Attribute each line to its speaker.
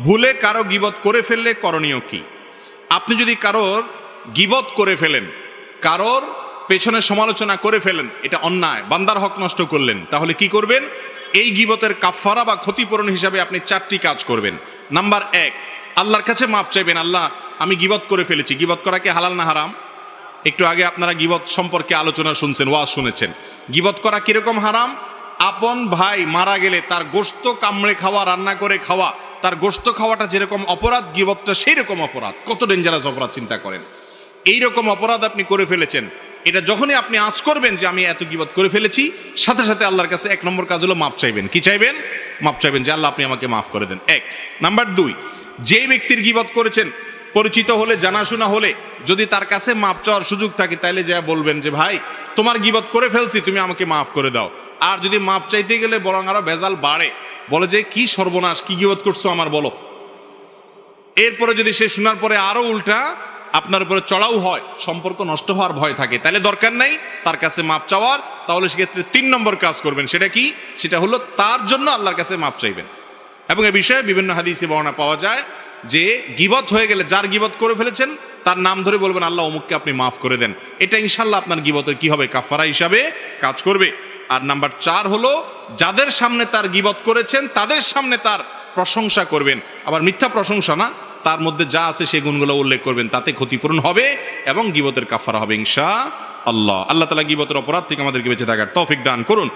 Speaker 1: ভুলে কারো গীবত করে ফেললে করণীয় কি? আপনি যদি কারোর গীবত করে ফেলেন, কারোর পেছনে সমালোচনা করে ফেলেন, এটা অন্যায়, বান্দার হক নষ্ট করলেন, তাহলে কি করবেন? এই গীবতের কাফফারা বা ক্ষতিপূরণ হিসাবে আপনি 4টি কাজ করবেন। নাম্বার 1, আল্লাহর কাছে মাপ চাইবেন। আল্লাহ, আমি গীবত করে ফেলেছি। গীবত করা কি হালাল না হারাম? একটু আগে আপনারা গীবত সম্পর্কে আলোচনা শুনছেন, ওয়াজ শুনেছেন। গীবত করা কিরকম হারাম? আপন ভাই মারা গেলে তার গোশত কামড়ে খাওয়া, রান্না করে খাওয়া, তার গোশত খাওয়াটা যেরকম অপরাধ, গীবতটা সেই রকম অপরাধ। কত ডেঞ্জারাস অপরাধ চিন্তা করেন। এই রকম অপরাধ আপনি করে ফেলেছেন। এটা যখনই আপনি আঁচ করবেন যে আমি এত গীবত করে ফেলেছি, সাথে সাথে আল্লাহর কাছে 1 নম্বর কাজ হলো মাপ চাইবেন। কি চাইবেন? মাপ চাইবেন যে আল্লাহ আপনি আমাকে মাফ করে দেন। 1 নাম্বার 2, যে ব্যক্তির গীবত করেছেন, পরিচিত হলে, জানাশোনা হলে, যদি তার কাছে মাপ চাওয়ার সুযোগ থাকে, তাইলে যা বলবেন যে ভাই তোমার গীবত করে ফেলছি, তুমি আমাকে মাফ করে দাও। আর যদি মাপ চাইতে গেলে বরং আরো ভেজাল বাড়ে, বলে যে কি সর্বনাশ, কি গীবত করছো আমার বলো। এরপরে যদি সে শোনার পরে আরো উল্টা আপনার উপরে চড়াও হয়, সম্পর্ক নষ্ট হওয়ার ভয় থাকে, তাহলে দরকার নাই তার কাছে মাপ চাওয়ার। তাহলে সেক্ষেত্রে 3 নম্বর কাজ করবেন। সেটা কি? সেটা হলো তার জন্য আল্লাহর কাছে মাপ চাইবেন। এবং এ বিষয়ে বিভিন্ন হাদিসে বর্ণনা পাওয়া যায় যে গীবত হয়ে গেলে, যার গীবত করে ফেলেছেন তার নাম ধরে বলবেন আল্লাহ অমুককে আপনি মাফ করে দেন। এটা ইনশাল্লাহ আপনার গীবতের কি হবে? কাফারা হিসাবে কাজ করবে। আর নাম্বার 4 হলো যাদের সামনে তার গীবত করেছেন তাদের সামনে তার প্রশংসা করবেন। আবার মিথ্যা প্রশংসা না, তার মধ্যে যা আছে সেই গুণগুলো উল্লেখ করবেন, তাতে ক্ষতিপূরণ হবে এবং গীবতের কাফারা হবে ইনশাআল্লাহ। আল্লাহ তাআলা গীবতের অপরাধ থেকে আমাদেরকে বেঁচে থাকার তৌফিক দান করুন।